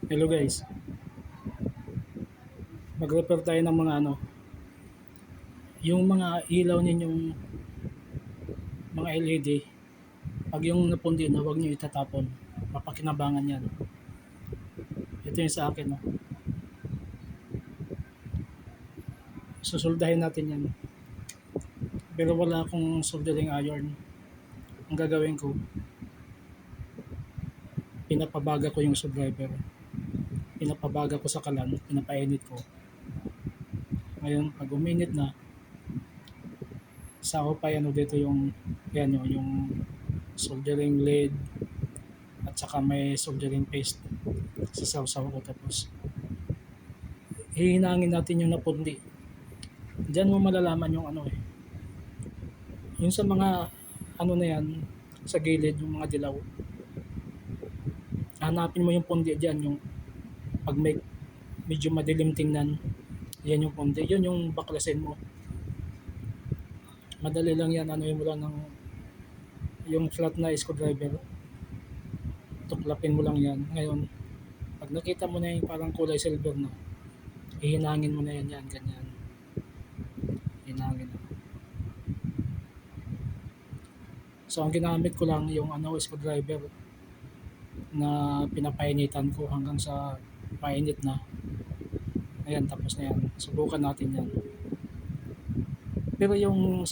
Hello guys, mag-repair tayo ng mga yung mga ilaw ninyong mga LED, pag yung napundi na, huwag nyo itatapon. Mapakinabangan yan. Ito yung sa akin, no? Susuldahin natin yan. Pero wala akong soldering iron. Ang gagawin ko, pinapabaga ko yung screwdriver. Pinapabaga ko sa kalan, pinapainit ko. Ngayon, pag uminit na, sa pa dito yung yung soldering lead at saka may soldering paste. Sasaw-saw ko, tapos hihinangin natin yung napundi. Diyan mo malalaman yung yung sa mga na yan, sa gilid, yung mga dilaw. Hanapin mo yung pundi diyan, yung pag medyo madilim tingnan, yan yung pundi, yun yung baklasin mo. Madali lang yan, mo lang ng yung flat na screwdriver, tuklapin mo lang yan. Ngayon, pag nakita mo na yung parang kulay silver na, ihinangin mo na yan, ganyan. Hinangin. So, ang ginamit ko lang yung screwdriver na pinapainitan ko hanggang sa painit na. Ayan, tapos na yan. Subukan natin yan. Pero yung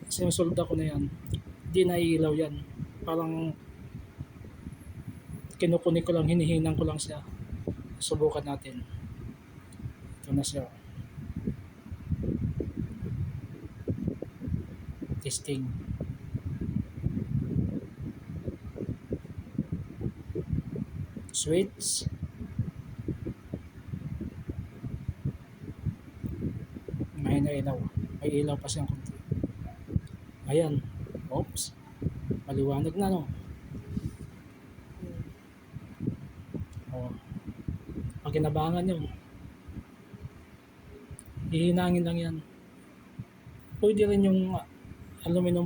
sinusolda ko na yan, di naiilaw yan. Parang kinukunik ko lang, hinihinang ko lang siya. Subukan natin. Ito na siya. Testing. Switch. May ilaw. May ilaw pa siyang konti. Ayan. Oops. Maliwanag na, no? Oh. Pagkinabangan yun. Hihinangin lang yan. Pwede rin yung aluminum